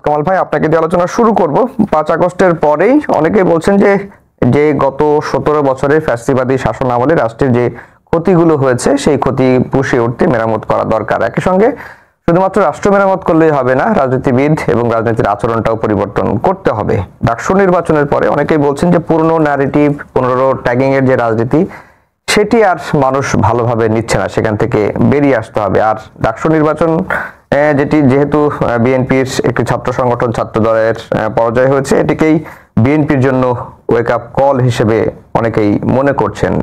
কমল ভাই, আপনাকে দিয়ে আলোচনা শুরু করব। 5 আগস্টের পরেই অনেকেই বলছেন যে যে গত 17 বছরের ফ্যাসিবাদী শাসন আমলে রাষ্ট্রের যে ক্ষতিগুলো হয়েছে সেই ক্ষতি পুষিয়ে উঠতে মেরামত করা দরকার। একই সঙ্গে শুধুমাত্র রাষ্ট্র মেরামত করলেই হবে না, রাজনীতিবিদ এবং রাজনীতির আচরণটাও পরিবর্তন করতে হবে। ডাকসু নির্বাচনের পরে অনেকেই বলছেন যে পুরনো ন্যারেটিভ, পুনরো ট্যাগিং এর যে রাজনীতি, সেটি আর মানুষ ভালোভাবে নিচ্ছে না, সেখান থেকে বেরিয়ে আসতে হবে। আর ডাকসু নির্বাচন যেহেতু বিএনপির একটি ছাত্র সংগঠন, ছাত্র দলের পরাজয় হয়েছে, এটিকেই বিএনপির জন্য ওয়েক আপ কল হিসেবে অনেকেই মনে করছেন।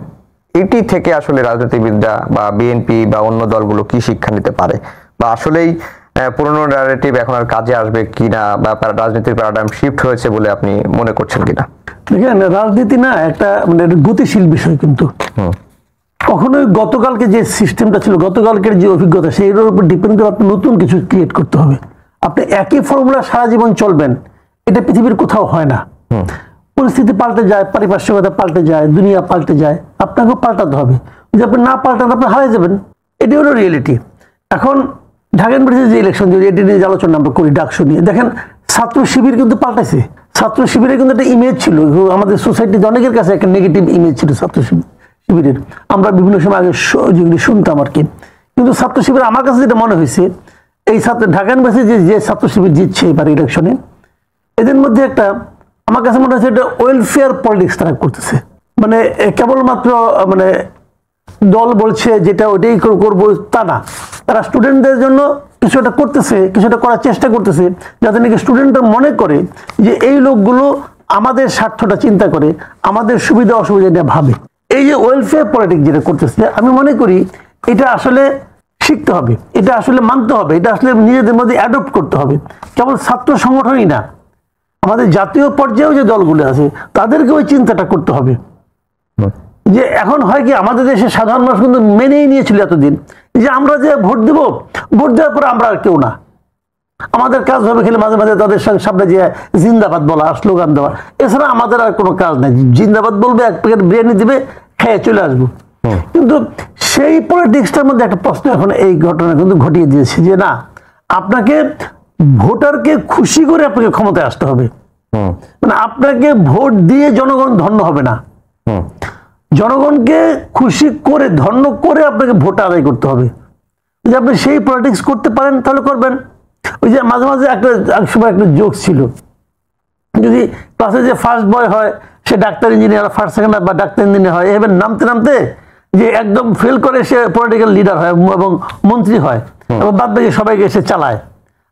এটি থেকে আসলে রাজনীতিবিদরা বা বিএনপি বা অন্য দলগুলো কি শিক্ষা নিতে পারে, বা আসলেই পুরনো ন্যারেটিভ এখন আর কাজে আসবে কিনা, বা রাজনীতির প্যারাডাইম শিফট হয়েছে বলে আপনি মনে করছেন কিনা? দেখেন, রাজনীতি না একটা মানে গতিশীল বিষয়, কিন্তু কখনোই গতকালকে যে সিস্টেমটা ছিল, গতকালকের যে অভিজ্ঞতা, সেইটার উপর ডিপেন্ড করে আপনি নতুন কিছু ক্রিয়েট করতে হবে। আপনি একই ফর্মুলা সারা জীবন চলবেন, এটা পৃথিবীর কোথাও হয় না। পরিস্থিতি পাল্টে যায়, পারিপার্শ্বিকতা পাল্টে যায়, দুনিয়া পাল্টে যায়, আপনাকেও পাল্টাতে হবে। যদি আপনি না পাল্টান, আপনি হারিয়ে যাবেন। এটি হলো রিয়েলিটি। এখন ঢাকা ইউনিভার্সিটির যে ইলেকশন, যদি এটি নিয়ে আলোচনা আমরা করি, ডাকসু নিয়ে, দেখেন ছাত্র শিবির কিন্তু পাল্টাইছে। ছাত্র শিবিরের কিন্তু একটা ইমেজ ছিল, আমাদের সোসাইটিতে অনেকের কাছে একটা নেগেটিভ ইমেজ ছিল ছাত্র শিবিরের। আমরা বিভিন্ন সময় আগে যেগুলি শুনতাম আর কি। কিন্তু ছাত্র শিবির আমার কাছে যেটা মনে হয়েছে, এই ঢাকা ইউনিভার্সিটি যে ছাত্র শিবির জিতছে এবার ইলেকশনে, এদের মধ্যে একটা আমার কাছে মনে হচ্ছে এটা ওয়েলফেয়ার পলিটিক্স তারা করতেছে। মানে কেবলমাত্র মানে দল বলছে যেটা ওইটাই করবো তা না, তারা স্টুডেন্টদের জন্য কিছু একটা করতেছে, কিছু একটা করার চেষ্টা করতেছে, যাতে নাকি স্টুডেন্টরা মনে করে যে এই লোকগুলো আমাদের স্বার্থটা চিন্তা করে, আমাদের সুবিধা অসুবিধা নিয়ে ভাবে। এই যে ওয়েলফেয়ার পলিটিক্স যেটা করতেছে, আমি মনে করি এটা আসলে শিখতে হবে, এটা আসলে মানতে হবে, এটা আসলে নিজেদের মধ্যে অ্যাডপ্ট করতে হবে। কেবল ছাত্র সংগঠনই না, আমাদের জাতীয় পর্যায়েও যে দলগুলো আছে তাদেরকে ওই চিন্তাটা করতে হবে। যে এখন হয় কি, আমাদের দেশে সাধারণ মানুষ কিন্তু মেনেই নিয়েছিল এতদিন যে আমরা যে ভোট দেব, ভোট দেওয়ার পরে আমরা আর কেউ না, আমাদের কাজ হবে খেলে মাঝে মাঝে তাদের সামনে যে জিন্দাবাদ বলা আর স্লোগান দেওয়া, এছাড়া আমাদের আর কোনো কাজ নেই। জিন্দাবাদ বলবে, এক প্যাকেট বিরিয়ানি দিবে, খেয়ে চলে আসবো। কিন্তু সেই পলিটিক্সটার মধ্যে একটা প্রশ্ন এখন এই ঘটনা কিন্তু ঘটিয়ে দিয়েছে যে না, আপনাকে ভোটারকে খুশি করে আপনাকে ক্ষমতায় আসতে হবে। মানে আপনাকে ভোট দিয়ে জনগণ ধন্য হবে না, জনগণকে খুশি করে ধন্য করে আপনাকে ভোট আদায় করতে হবে। যদি আপনি সেই পলিটিক্স করতে পারেন তাহলে করবেন। ওই যে মাঝে মাঝে এক সময় একটা জোক ছিল, যদি ক্লাসে যে ফার্স্ট বয় হয় সে ডাক্তার ইঞ্জিনিয়ার, ফার্স্ট সেকেন্ড বা ডাক্তার ইঞ্জিনিয়ার হয়, এবার নামতে নামতে যে একদম ফেল করে সে পলিটিক্যাল লিডার হয় এবং মন্ত্রী হয় এবং বাদ বাকি সবাইকে এসে চালায়।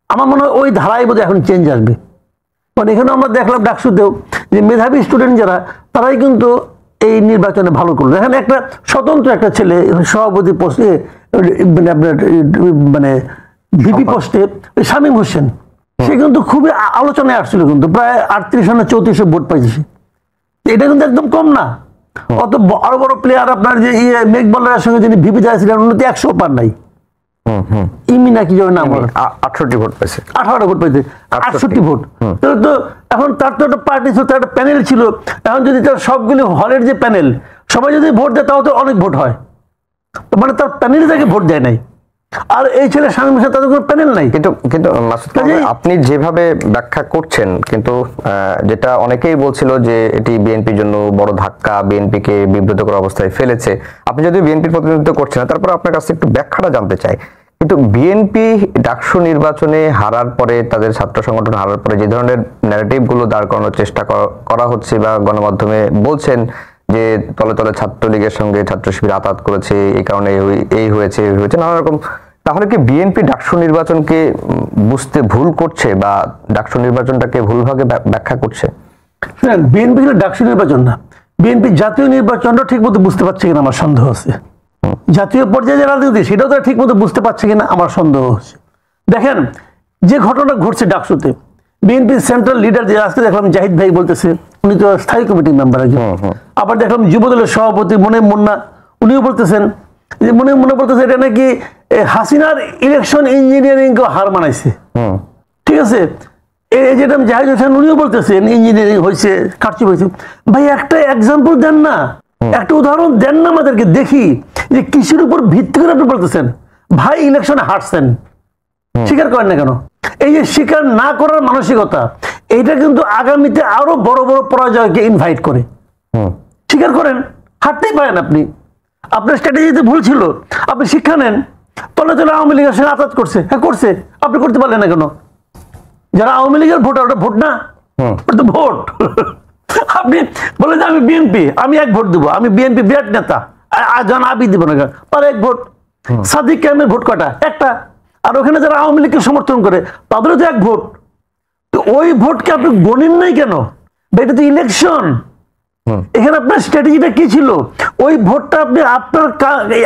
আমার মনে হয় ওই ধারায় বোধহয় এখন চেঞ্জ আসবে। কারণ এখানে আমরা দেখলাম ডাকসুতেও যে মেধাবী স্টুডেন্ট যারা, তারাই কিন্তু এই নির্বাচনে ভালো করলো। এখানে একটা স্বতন্ত্র একটা ছেলে সভাপতি পোস্টে, মানে আপনার মানে ভিপি পোস্টে, শামীম হোসেন, সে কিন্তু খুবই আলোচনায় আসছিল, কিন্তু প্রায় 38 না 34 ভোট পাইছে। এটা কিন্তু একদম কম না। অত বড় বড় প্লেয়ার আপনার যে মেঘবলের সঙ্গে যিনি ভিপি যাচ্ছিলেন, উন্নতি 100 পার নাই। ইমি নাকি যেন নাম, 68 ভোট পাইছে, 18 ভোট পাইছে, 68 ভোট। তো এখন তার তো একটা পার্টি ছিল, তার একটা প্যানেল ছিল। এখন যদি তার সবগুলি হলের যে প্যানেল সবাই যদি ভোট দেয়, তাও তো অনেক ভোট হয়। মানে তার প্যানেল থেকে ভোট দেয় নাই, আর এই ছেলে শামীম হোসেন তাদের কোনো প্যানেল নাই। কিন্তু আপনি যেভাবে ব্যাখ্যা করছেন, কিন্তু যেটা অনেকেই বলছিল যে এটি বিএনপির জন্য বড় ধাক্কা, বিএনপিকে বিব্রতকর অবস্থায় ফেলেছে। আপনি যদি বিএনপির প্রতিনিধিত্ব করছেন, তারপর আপনার কাছে একটু ব্যাখ্যাটা জানতে চাই। কিন্তু বিএনপি ডাকসু নির্বাচনে হারার পরে, তাদের ছাত্র সংগঠন হারার পরে যে ধরনের ন্যারেটিভ গুলো দাঁড় করানোর চেষ্টা করা হচ্ছে বা গণমাধ্যমে বলছেন যে তলে তলে ছাত্রলীগের সঙ্গে ছাত্র শিবির আঘাত করেছে, এই কারণে এই হয়েছে নানা রকম, তাহলে কি বিএনপি ডাকসু নির্বাচনকে বুঝতে ভুল করছে বা ডাকসু নির্বাচনটাকে ভুলভাবে ব্যাখ্যা করছে? বিএনপি ডাকসু নির্বাচন না, বিএনপি জাতীয় নির্বাচনটা ঠিক মতো বুঝতে পারছে কিনা আমার সন্দেহ আছে। জাতীয় পর্যায়ে যে রাজনীতি, সেটাও তারা ঠিক মতো বুঝতে পারছে কিনা আমার সন্দেহ হচ্ছে। দেখেন যে ঘটনা ঘটছে ডাকসুতে, বিএনপির সেন্ট্রাল লিডার যে আজকে দেখলাম জাহিদ ভাই বলতেছে, উনি তো স্থায়ী কমিটির মেম্বার একজন। আবার দেখলাম যুবদলের সভাপতি মুন্না, উনিও বলতেছেন যে মনে বলতেছে এটা নাকি হাসিনার ইলেকশন ইঞ্জিনিয়ারিং কে হার মানাইছে। ঠিক আছে, এই যেটা জাহিদ হোসেন উনিও বলতেছেন ইঞ্জিনিয়ারিং হয়েছে, কারচুপি হয়েছে। ভাই একটা এক্সাম্পল দেন না, একটা উদাহরণ দেন না আমাদেরকে, দেখি যে কিসের উপর ভিত্তি করে আপনি বলতেছেন ভাই ইলেকশনে হারছেন। স্বীকার করেন না কেন? এই যে স্বীকার না করার মানসিকতা, এইটা কিন্তু আগামীতে আরো বড় বড় পরাজয়কে ইনভাইট করে। স্বীকার করেন, হারতেই পারেন আপনি, আপনার স্ট্র্যাটেজিতে ভুল ছিল, আপনি শিক্ষা নেন। তলে তলে আওয়ামী লীগের সঙ্গে আঘাত করছে, হ্যাঁ করছে, আপনি করতে পারলেন না কেন? যারা আওয়ামী লীগের ভোটার, ওটা ভোট না, ওটা তো ভোট। আপনি বলে যে আমি বিএনপি, আমি এক ভোট দেবো, আমি বিএনপি বিরাট নেতা, জন আবি দিব না, তার এক ভোট। সাদিক কায়েমের ভোট কটা? একটা। আর ওখানে যারা আওয়ামী লীগকে সমর্থন করে তাদেরও তো এক ভোট। তো ওই ভোটকে আপনি গণেন নাই কেন? এটা তো ইলেকশন। এখানে আপনার স্ট্র্যাটেজিটা কি ছিল? ওই ভোটটা আপনি আপনার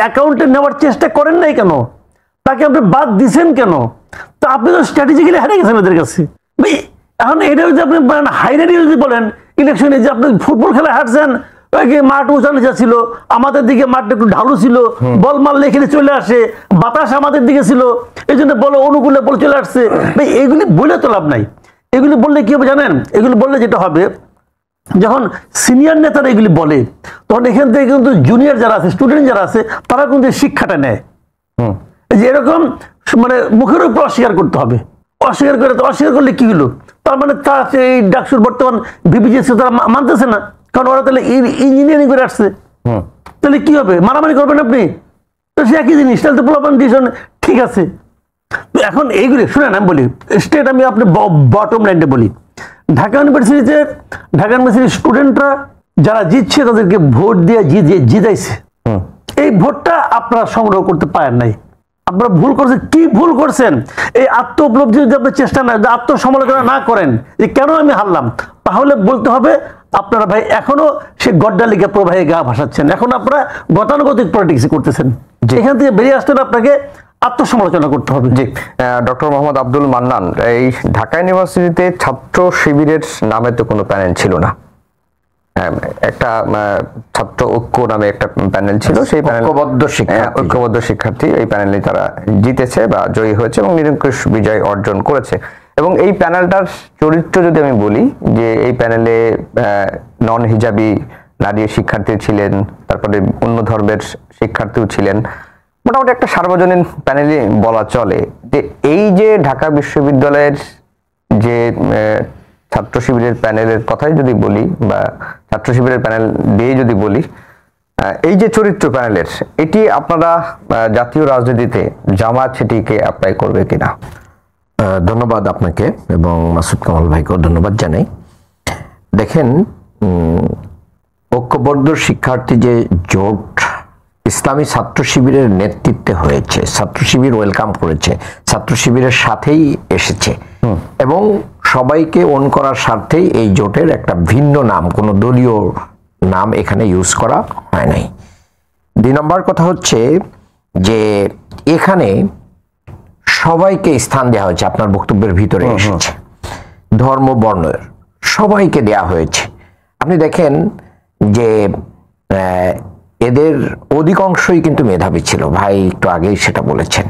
অ্যাকাউন্টে নেওয়ার চেষ্টা করেন নাই কেন? তাকে আপনি বাদ দিছেন কেন? তো আপনি তো স্ট্র্যাটেজিক্যালি হারিয়ে গেছেন ওদের কাছে। এখন এটা যদি আপনি হাইরাইট যদি বলেন ইলেকশনে যে আপনি ফুটবল খেলা হারছেন, মাঠ উঁচা নিচা ছিল, আমাদের দিকে মাঠটা একটু ঢালু ছিল, বল মারলে এখানে চলে আসে, বাতাস আমাদের দিকে ছিল, এই জন্য বল অনুকূলে বল চলে আসছে। এগুলি বলে তো লাভ নাই। এগুলি বললে কি হবে জানেন? এগুলি বললে যেটা হবে, যখন সিনিয়র নেতারা এগুলি বলে তখন এখান থেকে কিন্তু জুনিয়র যারা আছে, স্টুডেন্ট যারা আছে, তারা কিন্তু শিক্ষাটা নেয় যে এরকম মানে মুখের উপর অস্বীকার করতে হবে। অস্বীকার করলে কি হলো? তার মানে তার এই ডাকসুর বর্তমান বিপিজিএস তারা মানতেছে না, কারণ ওরা তাহলে ইঞ্জিনিয়ারিং করে আসছে। তাহলে কি হবে? মারামারি করবেন আপনি? তো সে একই জিনিস, তাহলে তো প্রলোভন দিয়েছেন, ঠিক আছে। এখন এইগুলি শুনেন, আমি বলি স্টেট, আমি আপনি বটম লাইনটা বলি। ঢাকা ইউনিভার্সিটির স্টুডেন্টরা যারা জিতছে তাদেরকে ভোট দিয়ে জিতাইছে। এই ভোটটা আপনারা সংগ্রহ করতে পারেন নাই, আপনারা ভুল করছেন। কি ভুল করছেন? এই আত্ম উপলব্ধি যদি আপনি চেষ্টা না, আত্মসমালোচনা না করেন যে কেন আমি হারলাম, তাহলে বলতে হবে আপনারা ভাই এখনো সে গড্ডালিকা প্রবাহে গা ভাসাচ্ছেন, এখন আপনারা গতানুগতিক পলিটিক্স করতেছেন। এখান থেকে বেরিয়ে আসতে হলে আপনাকে আত্মসমালোচনা করতে হবে। জি, ডক্টর মোহাম্মদ আব্দুল মান্নান, এই ঢাকা ইউনিভার্সিটিতে ছাত্র শিবিরের নামে তো কোনো প্যানেল ছিল না, একটা ছাত্র ঐক্য নামে একটা প্যানেল ছিল, সেই প্যানেল ঐক্যবদ্ধ শিক্ষার্থী, এই প্যানেলে তারা জিতেছে বা জয়ী হয়েছে এবং নিরঙ্কুশ বিজয় অর্জন করেছে। এবং এই প্যানেলটার চরিত্র যদি আমি বলি, যে এই প্যানেলে নন হিজাবি নারী শিক্ষার্থী ছিলেন, তারপরে অন্য ধর্মের শিক্ষার্থীও ছিলেন, মোটামুটি একটা সার্বজনীন প্যানেলই বলা চলে। যে এই যে ঢাকা বিশ্ববিদ্যালয়ের যে ছাত্র শিবিরের প্যানেলের কথাই যদি বলি, বা ছাত্র শিবিরের প্যানেল দিয়ে যদি বলি, এই যে চরিত্র প্যানেলের, এটি আপনারা জাতীয় রাজনীতিতে জামায়াত সেটিকে অ্যাপ্লাই করবে কিনা? ধন্যবাদ আপনাকে এবং মাসুদ কামাল ভাইকেও ধন্যবাদ জানাই। দেখেন, ঐক্যবদ্ধ শিক্ষার্থী যে জোট ইসলামী ছাত্র শিবিরের নেতৃত্বে হয়েছে, ছাত্র শিবির ওয়েলকাম করেছে, ছাত্র শিবিরের সাথেই এসেছে এবং সবাইকে অন করার স্বার্থেই এই জোটের একটা ভিন্ন নাম, কোনো দলীয় নাম এখানে ইউজ করা হয় নাই। 2 নম্বর কথা হচ্ছে যে এখানে সবাইকে স্থান দেওয়া হয়েছে, আপনার বক্তব্যের ভিতরে এসেছে, ধর্ম বর্ণের সবাইকে দেয়া হয়েছে। আপনি দেখেন যে এদের অধিকাংশই কিন্তু মেধাবী ছিল, ভাই একটু আগেই সেটা বলেছেন।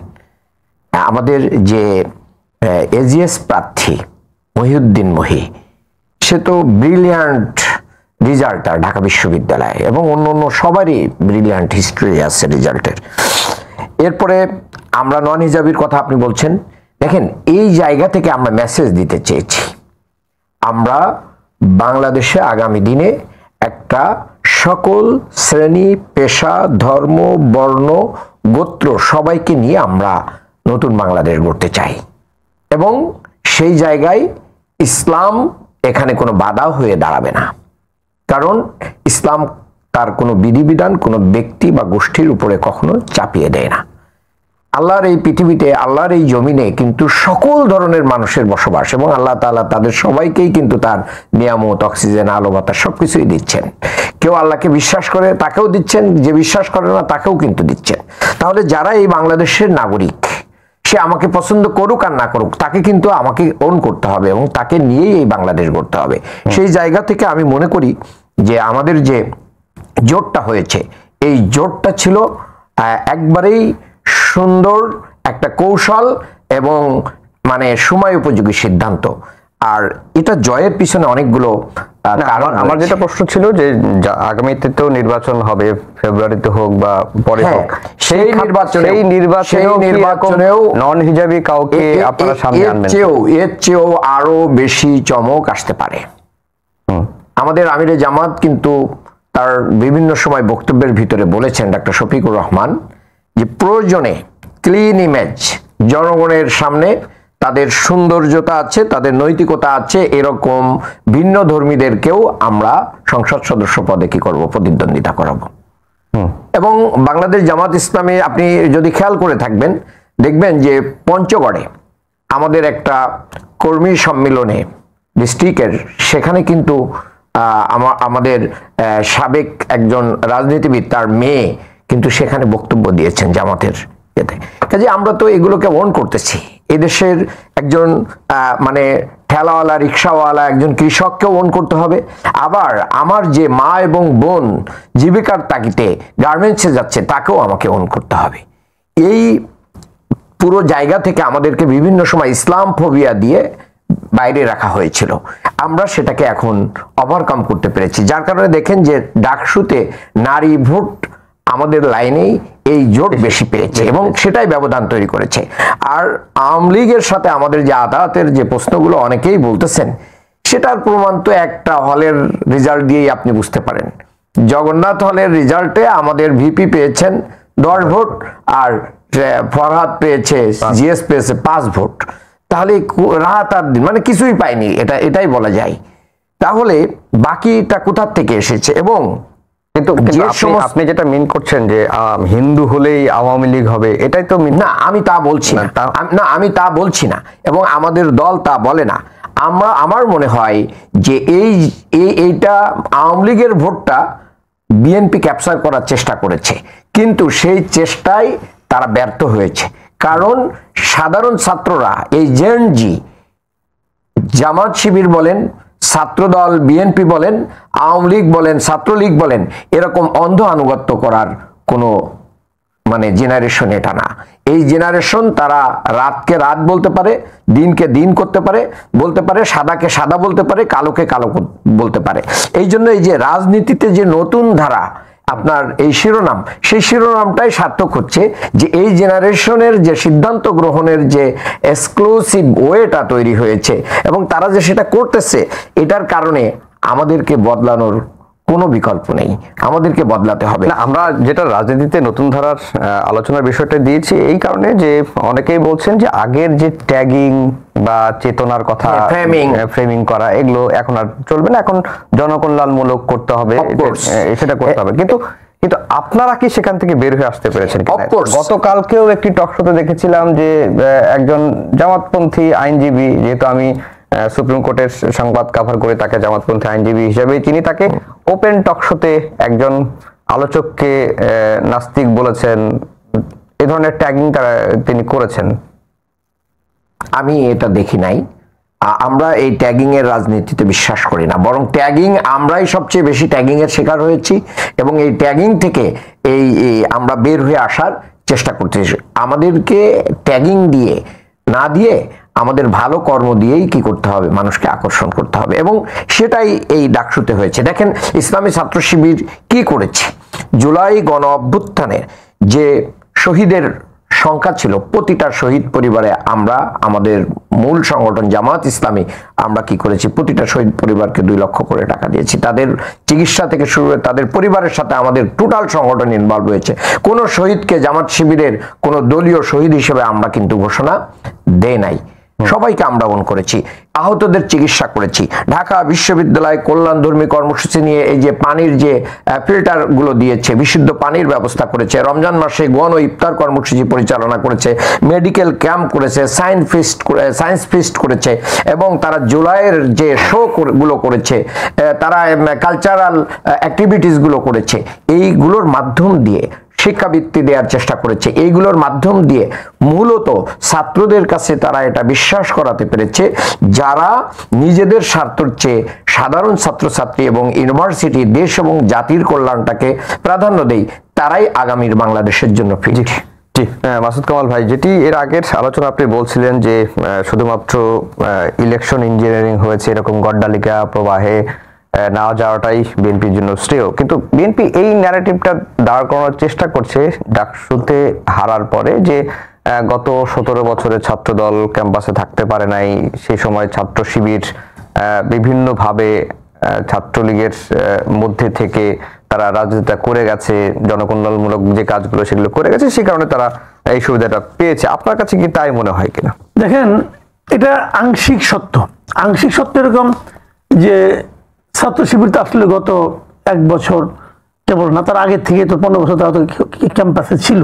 আমাদের যে এজিএস প্রার্থী মহিউদ্দিন মহি, সে তো ব্রিলিয়ান্ট রেজাল্টার ঢাকা বিশ্ববিদ্যালয়, এবং অন্য সবারই ব্রিলিয়ান্ট হিস্ট্রি আছে রেজাল্টের। এরপরে আমরা নন হিজাবির কথা আপনি বলছেন, দেখেন এই জায়গা থেকে আমরা মেসেজ দিতে চেয়েছি, আমরা বাংলাদেশে আগামী দিনে একটা সকল শ্রেণী, পেশা, ধর্ম, বর্ণ, গোত্র সবাইকে নিয়ে আমরা নতুন বাংলাদেশ গড়তে চাই এবং সেই জায়গায় ইসলাম এখানে কোনো বাধা হয়ে দাঁড়াবে না, কারণ ইসলাম তার কোনো বিধিবিধান কোনো ব্যক্তি বা গোষ্ঠীর উপরে কখনো চাপিয়ে দেয় না। আল্লাহর এই পৃথিবীতে, আল্লাহর এই জমিনে কিন্তু সকল ধরনের মানুষের বসবাস এবং আল্লাহ তাআলা তাদের সবাইকেই কিন্তু তার নিয়ামত, অক্সিজেন, আলো বাতাস সবকিছুই দিচ্ছেন। কেউ আল্লাহকে বিশ্বাস করে তাকেও দিচ্ছেন, যে বিশ্বাস করে না তাকেও কিন্তু দিচ্ছেন। তাহলে যারা এই বাংলাদেশের নাগরিক, সে আমাকে পছন্দ করুক আর না করুক, তাকে কিন্তু আমাকে ওন করতে হবে এবং তাকে নিয়েই এই বাংলাদেশ গড়তে হবে। সেই জায়গা থেকে আমি মনে করি যে আমাদের যে জোটটা হয়েছে, এই জোটটা ছিল একবারেই সুন্দর একটা কৌশল এবং মানে সময় উপযোগী সিদ্ধান্ত। আর এটা জয়ের পিছনে অনেকগুলো কারণ আমার যেটা প্রশ্ন ছিল যে আগামীতে তো নির্বাচন হবে, ফেব্রুয়ারিতে হোক বা পরে হোক, সেই নির্বাচনেও নন হিজাবি কাউকে আপনারা সামনে আনবেন? এর চেয়েও আরো বেশি চমক আসতে পারে। আমাদের আমিরে জামাত কিন্তু তার বিভিন্ন সময় বক্তব্যের ভিতরে বলেছেন, ডক্টর শফিকুর রহমান, যে প্রয়োজনে ক্লিন ইমেজ, জনগণের সামনে তাদের সৌন্দর্যতা আছে, তাদের নৈতিকতা আছে, এরকম ভিন্ন ধর্মীদেরকেও আমরা সংসদ সদস্য পদে কি করব, প্রতিদ্বন্দ্বিতা করাবো। এবং বাংলাদেশ জামাত ইসলামী আপনি যদি খেয়াল করে থাকবেন, দেখবেন যে পঞ্চগড়ে আমাদের একটা কর্মী সম্মেলনে ডিস্ট্রিক্টের, সেখানে কিন্তু আমাদের সাবেক একজন রাজনীতিবিদ, তার মেয়ে কিন্তু সেখানে বক্তব্য দিয়েছেন জামাতের ইয়েতে। কাজে আমরা তো এগুলোকে অন করতেছি। এদেশের একজন মানে ঠেলাওয়ালা, রিক্সাওয়ালা, একজন কৃষককেও অন করতে হবে। আবার আমার যে মা এবং বোন জীবিকার তাগিদে গার্মেন্টসে যাচ্ছে, তাকেও আমাকে অন করতে হবে। এই পুরো জায়গা থেকে আমাদেরকে বিভিন্ন সময় ইসলাম ফোবিয়া দিয়ে বাইরে রাখা হয়েছিল। আমরা সেটাকে এখন ওভারকাম করতে পেরেছি, যার কারণে দেখেন যে ডাকসুতে নারী ভোট আমাদের লাইনেই এই জোট বেশি পেয়েছে এবং সেটাই ব্যবধান তৈরি করেছে। আর আওয়ামী লীগের সাথে আমাদের যে আদালতের যে প্রশ্নগুলো অনেকেই বলতেছেন, সেটার প্রমাণ তো একটা হলের রেজাল্ট দিয়েই আপনি বুঝতে পারেন। জগন্নাথ হলের রেজাল্টে আমাদের ভিপি পেয়েছেন 10 ভোট, আর ফরহাদ পেয়েছে, জিএস পেয়েছে 5 ভোট। তাহলে রাত আর দিন মানে কিছুই পায়নি, এটাই বলা যায়। তাহলে বাকিটা কোথা থেকে এসেছে? এবং কিন্তু আপনি যেটা মিন করছেন যে হিন্দু হলেই আওয়ামী লীগ হবে, এটাই তো না, আমি তা বলছি না, আমি তা বলছি না, এবং আমাদের দল তা বলে না। আমার মনে হয় যে এইটা আওয়ামী লীগের ভোটটা বিএনপি ক্যাপচার করার চেষ্টা করেছে, কিন্তু সেই চেষ্টায় তারা ব্যর্থ হয়েছে। কারণ সাধারণ ছাত্ররা, এই জেএনজি, জামাত শিবির বলেন, ছাত্রদল বিএনপি বলেন, আওয়ামী লীগ বলেন, ছাত্রলীগ বলেন, এরকম অন্ধ আনুগত্য করার কোনো মানে জেনারেশন এটা না। এই জেনারেশন তারা রাতকে রাত বলতে পারে, দিনকে দিন করতে পারে, বলতে পারে সাদাকে সাদা বলতে পারে, কালোকে কালো বলতে পারে। এই জন্য এই যে রাজনীতিতে যে নতুন ধারা, আপনার এই শিরোনাম, সেই শিরোনামটাই সার্থক হচ্ছে যে এই জেনারেশনের যে সিদ্ধান্ত গ্রহণের যে এক্সক্লুসিভ ওয়েটা তৈরি হয়েছে এবং তারা যে সেটা করতেছে, এটার কারণে আমাদেরকে বদলানোর কোনো বিকল্প নেই, আমাদেরকে বদলাতে হবে। না, আমরা যেটা রাজনীতিতে নতুন ধারার আলোচনার বিষয়টা দিয়েছি এই কারণে যে অনেকেই বলছেন যে আগের যে ট্যাগিং বা চেতনার কথা, ফ্রেমিং করা, এগুলো এখন আর চলবে না, এখন জনকল্যাণমূলক করতে হবে, সেটা করতে হবে। কিন্তু আপনারা কি সেখান থেকে বের হয়ে আসতে পেরেছেন? গতকালকেও একটি টক শোতে দেখেছিলাম যে একজন জামাতপন্থী আইনজীবী, যেহেতু আমি সুপ্রিম কোর্টের সংবাদ কভার করে তাকে জামাতপন্থী আইনজীবী হিসেবে চিনি, তাকে ওপেন টক শোতে একজন আলোচককে নাস্তিক বলেছেন, এ ধরনের ট্যাগিং তিনি করেছেন। আমি এটা দেখি নাই। আমরা এই ট্যাগিং এর রাজনীতিতে বিশ্বাস করি না, বরং ট্যাগিং, আমরাই সবচেয়ে বেশি ট্যাগিং এর শিকার হয়েছি এবং এই ট্যাগিং থেকে এই আমরা বের হয়ে আসার চেষ্টা করতেছি। আমাদেরকে ট্যাগিং দিয়ে না দিয়ে আমাদের ভালো কর্ম দিয়েই কি করতে হবে, মানুষকে আকর্ষণ করতে হবে, এবং সেটাই এই ডাকসুতে হয়েছে। দেখেন ইসলামী ছাত্র শিবির কি করেছে। জুলাই গণ অভ্যুত্থানের যে শহীদের সংখ্যা ছিল, প্রতিটা শহীদ পরিবারে আমরা, আমাদের মূল সংগঠন জামাত ইসলামী, আমরা কি করেছি, প্রতিটা শহীদ পরিবারকে 2 লক্ষ করে টাকা দিয়েছি। তাদের চিকিৎসা থেকে শুরু করে তাদের পরিবারের সাথে আমাদের টোটাল সংগঠন ইনভলভ হয়েছে। কোন শহীদকে জামাত শিবিরের কোন দলীয় শহীদ হিসেবে আমরা কিন্তু ঘোষণা দেই নাই, সবাইকে আমরা অন করেছি, আহতদের চিকিৎসা করেছি। ঢাকা বিশ্ববিদ্যালয় কল্যাণধর্মী কর্মসূচি নিয়ে এই যে পানির যে ফিল্টার গুলো দিয়েছে, বিশুদ্ধ পানির ব্যবস্থা করেছে, রমজান মাসে গণ ইফতার কর্মসূচি পরিচালনা করেছে, মেডিকেল ক্যাম্প করেছে, সায়েন্স ফিস্ট করেছে, এবং তারা জুলাইয়ের যে শো গুলো করেছে, তারা কালচারাল অ্যাক্টিভিটিস গুলো করেছে। এইগুলোর মাধ্যম দিয়ে শিক্ষাবৃত্তি দেওয়ার চেষ্টা করেছে। এইগুলোর মাধ্যম দিয়ে মূলত ছাত্রদের কাছে তারা এটা বিশ্বাস করাতে পেরেছে, যারা নিজেদের স্বার্থের চেয়ে সাধারণ ছাত্রছাত্রী এবং ইউনিভার্সিটি, দেশ এবং জাতির কল্যাণটাকে প্রাধান্য দেয়, তারাই আগামীর বাংলাদেশের জন্য ফিট। জি, মাসুদ কামাল ভাই, যেটি এর আগের আলোচনা আপনি বলছিলেন যে শুধুমাত্র ইলেকশন ইঞ্জিনিয়ারিং হয়েছে এরকম গড্ডালিকা প্রবাহে না যাওয়াটাই বিএনপির জন্য শ্রেয়। কিন্তু বিএনপি এই ন্যারেটিভটা দাঁড় করানোর চেষ্টা করছে ডাকসুতে হারার পরে যে গত 17 বছরে ছাত্রদল ক্যাম্পাসে থাকতে পারে নাই, সেই সময় ছাত্র শিবির বিভিন্নভাবে ছাত্রলীগের মধ্যে থেকে তারা রাজনীতিটা করে গেছে, জনকল্যাণমূলক যে কাজগুলো সেগুলো করে গেছে, সেই কারণে তারা এই সুবিধাটা পেয়েছে। আপনার কাছে কি তাই মনে হয় কিনা? দেখেন, এটা আংশিক সত্য। আংশিক সত্য এরকম যে ছাত্র শিবির তো আসলে গত 1 বছর কেবল না, তার আগে থেকে তো 15 বছর তারা তো ক্যাম্পাসে ছিল,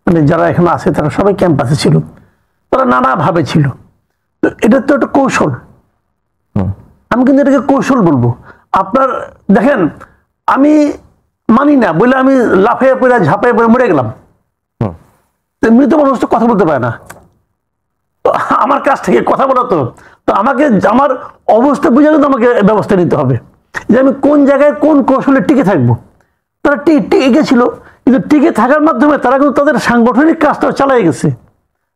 মানে যারা এখন আছে তারা সবাই ক্যাম্পাসে ছিল, তারা নানাভাবে ছিল। তো এটা তো একটা কৌশল, আমি কিন্তু এটাকে কৌশল বলবো। আপনার দেখেন, আমি মানি না বলে আমি লাফিয়ে পড়ে ঝাঁপিয়ে পড়ে মরে গেলাম, মৃত মানুষ তো কথা বলতে পারে না। তো আমার কাছ থেকে কথা বলা তো আমাকে আমার অবস্থা বুঝে কিন্তু আমাকে ব্যবস্থা নিতে হবে যে আমি কোন জায়গায় কোন কৌশলে টিকে থাকবো। তারা টিকে ছিল, কিন্তু টিকে থাকার মাধ্যমে তারা কিন্তু তাদের সাংগঠনিক কাজটা চালাই গেছে।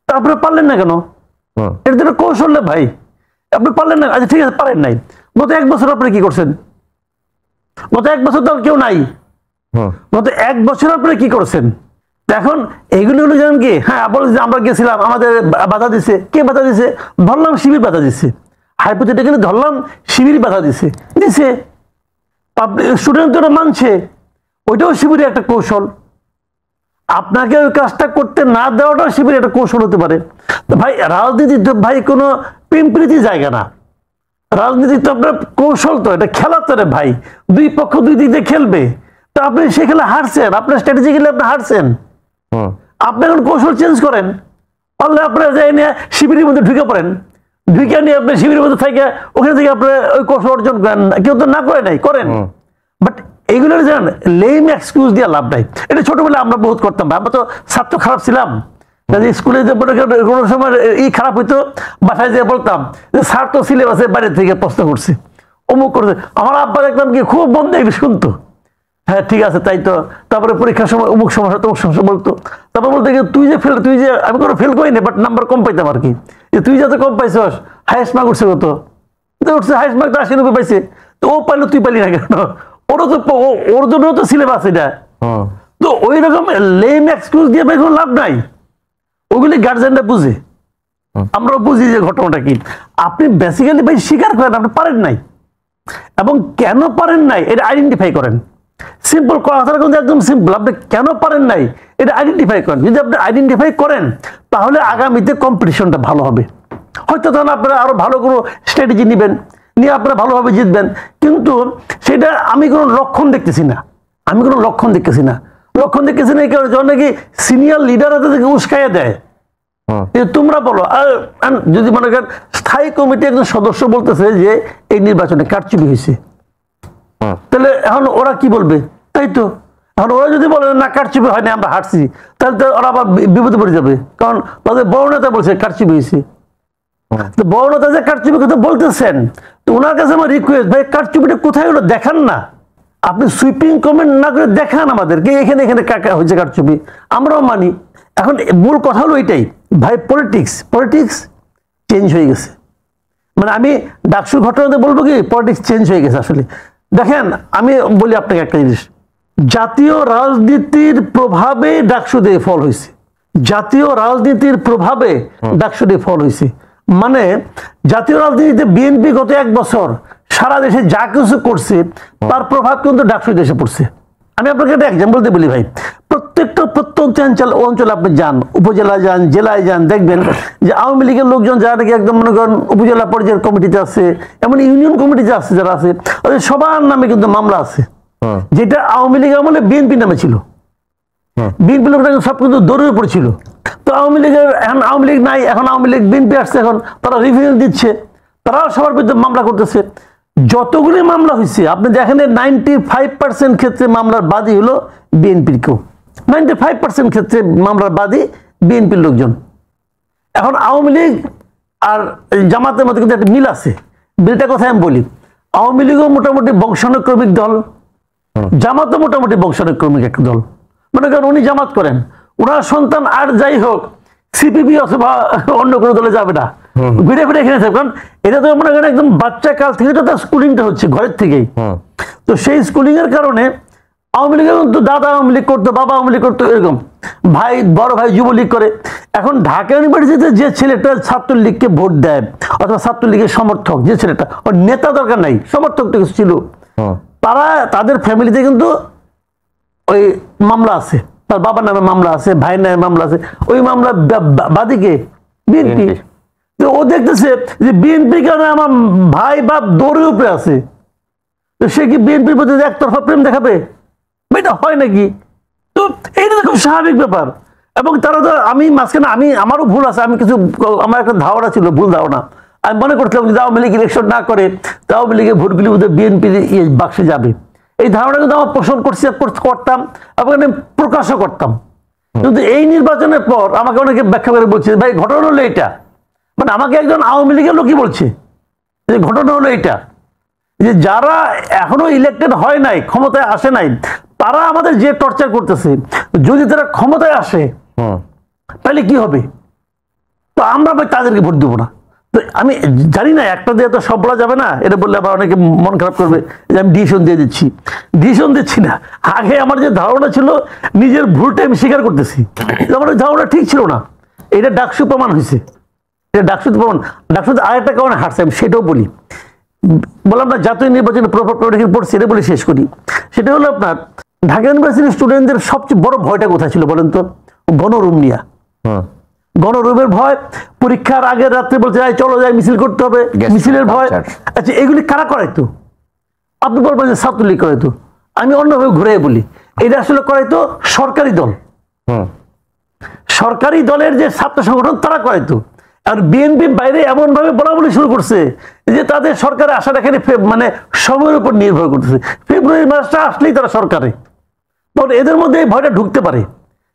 তারপরে পারলেন না কেন? এটা তো কৌশল না ভাই, আপনি পারলেন না। আচ্ছা ঠিক আছে, পারেন নাই। গত 1 বছর আপনি কি করছেন? গত 1 বছর তো কেউ নাই। গত 1 বছর আপনি কি করছেন? এখন এইগুলো হলো জানেন কি, হ্যাঁ আমরা গেছিলাম, আমাদের বাধা দিছে। কে বাধা দিছে? ধরলাম শিবির বাধা দিছে। হাইপোথেটিক্যালি ধরলাম শিবির বাধা দিছে। স্টুডেন্ট তো মানছে, ওইটাও শিবিরের একটা কৌশল। আপনাকে ওই কাজটা করতে না দেওয়াটাও শিবিরের একটা কৌশল হতে পারে। তো ভাই রাজনীতি তো ভাই কোনো প্রেমপ্রীতি জায়গা না, রাজনীতি তো আপনার কৌশল, তো এটা খেলা তো রে ভাই, 2 পক্ষ 2 দিক দিয়ে খেলবে। তো আপনি সে খেলা হারছেন, আপনার স্ট্র্যাটেজি খেলে আপনি হারছেন। আপনি এখন কৌশল চেঞ্জ করেন, পারলে আপনারা যাই নিয়ে শিবিরের মধ্যে ঢুকে পড়েন, ঢুকে নিয়ে আপনি শিবিরের মধ্যে থেকে ওখানে থেকে আপনি ওই কৌশল অর্জন করেন। কেউ তো না করে নাই, করেন। বাট এইগুলো জানেন লেম এক্সকিউজ দিয়ে লাভ নাই। এটা ছোটবেলায় আমরা বহুত করতাম, আমরা তো ছাত্র খারাপ ছিলাম, স্কুলে যে কোনো সময় খারাপ হইতো, বাসায় যেয়ে বলতাম যে স্যার তো সিলেবাসে বাইরে থেকে প্রশ্ন করছে, অমুক করছে। আমার আব্বা দেখলাম কি খুব মন দিয়ে শুনতো, হ্যাঁ ঠিক আছে তাই তো। তারপরে পরীক্ষার সময় অমুক সমস্যা তমুক সমস্যা বলতো। তারপর বলতে তুই যে আমি কোনো ফেল করিনি, বাট নাম্বার কম পাইতাম আর কি। তুই যত কম পাইছস, হাইয়েস্ট মার্ক উঠছে কত? উঠছে হাইয়েস্ট মার্ক তো 80-90 পাইছে। তো ও পাইলো, তুই পাইলি না কেন? ওর জন্য তো সিলেবাস এটা। তো ওই রকম লেম এক্সকিউজ দিয়ে কোনো লাভ নাই। ওগুলি গার্জেনরা বুঝে, আমরা বুঝি যে ঘটনাটা কি। আপনি বেসিক্যালি ভাই স্বীকার করেন আপনি পারেন নাই, এবং কেন পারেন নাই এটা আইডেন্টিফাই করেন। সিম্পল কথাটা কিন্তু একদম সিম্পল, আপনি কেন পারেন নাই এটা আইডেন্টিফাই করেন। যদি আপনি আইডেন্টিফাই করেন তাহলে আগামীতে কম্পিটিশনটা ভালো হবে। হয়তো তখন আপনারা আরো ভালো কোনো স্ট্র্যাটেজি নেবেন, নিয়ে আপনারা ভালোভাবে জিতবেন। কিন্তু সেটা আমি কোনো লক্ষণ দেখতেছি না, লক্ষণ দেখতেছি না এই কারণে যখন নাকি সিনিয়র লিডার তাদেরকে উস্কাইয়া দেয়, তোমরা বলো। আর যদি মনে করেন স্থায়ী কমিটি একজন সদস্য বলতেছে যে এই নির্বাচনে কারচুপি হয়েছে, তাহলে এখন ওরা কি বলবে? তাই তো, এখন ওরা যদি বলে না কারচুপি হয়নি, আমরা হারছি, তাহলে তো ওরা আবার বিপদে পড়ে যাবে। কারণ তাদের বড় নেতা বলছে কারচুপি হয়েছে। তো বড় নেতা যে কারচুপি কথা বলতেছেন, তো ওনার কাছে আমার রিকোয়েস্ট, ভাই কারচুপিটা কোথায় হলো দেখান না। আপনি সুইপিং কমেন্ট না করে দেখান আমাদেরকে এখানে কাকা হয়েছে কারচুপি, আমরাও মানি। এখন মূল কথা হলো এটাই ভাই, পলিটিক্স চেঞ্জ হয়ে গেছে। মানে আমি ডাকসুর ঘটনাতে বলবো কি, পলিটিক্স চেঞ্জ হয়ে গেছে আসলে। দেখেন আমি বলি আপনাকে একটা জিনিস, জাতীয় রাজনীতির প্রভাবে ডাকসুতে ফল হয়েছে, জাতীয় রাজনীতির প্রভাবে ডাকসুতে ফল হয়েছে। মানে জাতীয় রাজনীতিতে বিএনপি গত 1 বছর সারা দেশে যা কিছু করছে তার প্রভাব কিন্তু ডাকসুতে এসে পড়ছে। আমি আপনাকে একটা এক্সাম্পল দিয়ে বলি ভাই, প্রত্যেকটা প্রত্যন্ত অঞ্চলে আপনি যান, উপজেলায় যান, জেলায় যান, দেখবেন যে আওয়ামী লীগের লোকজন যারা নাকি একদম মনে করেন উপজেলা পর্যায়ের কমিটিতে আছে, এমন ইউনিয়ন কমিটিতে আছে যারা আছে, ওদের সবার নামে কিন্তু মামলা আছে, যেটা আওয়ামী লীগ আমলে বিএনপি নামে ছিল। বিএনপি লোকটা সব কিন্তু দৌড়ে পড়েছিল। তো আওয়ামী লীগ নাই, এখন আওয়ামী লীগ বিএনপি আসছে, এখন তারা রিভিউ দিচ্ছে, তারাও সবার বিরুদ্ধে মামলা করতেছে। যতগুলি মামলা হয়েছে আপনি দেখেন 95% ক্ষেত্রে মামলার বাদী হলো বিএনপির কেউ, 95% ক্ষেত্রে মামলার বাদী বিএনপির লোকজন। এখন আওয়ামী লীগ আর জামাতের মধ্যে কিন্তু একটা মিল আছে। মিলটা কথায় আমি বলি, আওয়ামী লীগও মোটামুটি বংশানুক্রমিক দল, জামাতও মোটামুটি বংশানুক্রমিক একটা দল। মনে করেন উনি জামাত করেন, ওনার সন্তান আর যাই হোক সিপিবি অথবা অন্য কোনো দলে যাবে না, ঘুরে ফিরে এখানে থাকবে, কারণ এটা তো মনে করেন একদম বাচ্চা কাল থেকে তো তার স্কুলিংটা হচ্ছে ঘরের থেকেই। তো সেই স্কুলিং এর কারণে আওয়ামী লীগের কিন্তু দাদা আওয়ামী লীগ করতো, বাবা আওয়ামী লীগ করতো, এরকম ভাই বড় ভাই যুবলীগ করে। এখন ঢাকা ইউনিভার্সিটিতে যে ছেলেটা ছাত্রলীগকে ভোট দেয় অথবা ছাত্রলীগের সমর্থক, যে ছেলেটা, ওর নেতা দরকার নাই, সমর্থক তো কিছু ছিল, তারা তাদের ফ্যামিলিতে কিন্তু ওই মামলা আছে, তার বাবার নামে মামলা আছে, ভাইয়ের নামে মামলা আছে, ওই মামলা বাদীকে বিএনপি। তো ও দেখতেছে যে বিএনপির কারণে আমার ভাই বাপ দৌড়ের উপরে আছে, তো সে কি বিএনপির প্রতি একতরফা প্রেম দেখাবে? এটা হয় নাকি? তো এইটা খুব স্বাভাবিক ব্যাপার। এবং তারা তো, আমি মাঝখানে আমারও ভুল আছে, আমি কিছু, আমার একটা ধারণা ছিল, ভুল ধারণা, আমি মনে করছিলাম যে আওয়ামী লীগ ইলেকশন না করে আওয়ামী লীগের ভোটগুলি বোধহয় বিএনপির বাক্সে যাবে, এই ধারণা কিন্তু আমার পোষণ করতাম এবং প্রকাশও করতাম। কিন্তু এই নির্বাচনের পর আমাকে অনেকে ব্যাখ্যা করে বলছে, ভাই ঘটনা হলো এটা, মানে আমাকে একজন আওয়ামী লীগের লোকই বলছে যে ঘটনা হলো এটা, যে যারা এখনো ইলেক্টেড হয় নাই, ক্ষমতায় আসে নাই, তারা আমাদের যে টর্চার করতেছে, যদি তারা ক্ষমতায় আসে তাহলে কি হবে? তো আমরা ভাই তাদেরকে ভোট দেবো না। তো আমি জানি না, একটা দিয়ে তো সব বলা যাবে না, এটা বললে আবার অনেকে মন খারাপ করবে যে আমি ডিসিশন দিয়ে দিচ্ছি। ডিসিশন দিচ্ছি না, আগে আমার যে ধারণা ছিল নিজের ভুলটা আমি স্বীকার করতেছি, আমার ওই ধারণা ঠিক ছিল না, এটা ডাকসু প্রমাণ হয়েছে, এটা ডাকসুতে প্রমাণ। ডাকসুতে আরেকটা কারণে হারছে, আমি সেটাও বলি, বললাম না জাতীয় নির্বাচনে পড়ছে, এটা বলে শেষ করি। সেটা হলো আপনার ঢাকা ইউনিভার্সিটির স্টুডেন্টদের সবচেয়ে বড় ভয়টা কোথায় ছিল বলেন তো? গণরুম নিয়ে। গণরুমের ভয়, পরীক্ষার আগের রাত্রে বলছে চলো যাই মিছিল করতে হবে, মিছিলের ভয়। আচ্ছা, এগুলি কারা করাইতো? আপনি বলবেন যে ছাত্রলীগ করাইতো, আমি অন্যভাবে ঘুরে বলি, এটা আসলে করাইতো সরকারি দল, সরকারি দলের যে ছাত্র সংগঠন তারা করাইতো। আর বিএনপির বাইরে এমন ভাবে বলা বলি শুরু করছে যে তাদের সরকারে আসাটা এখানে মানে সময়ের উপর নির্ভর করতেছে, ফেব্রুয়ারি মাসটা আসলেই তারা সরকারে, তখন এদের মধ্যে এই ভয়টা ঢুকতে পারে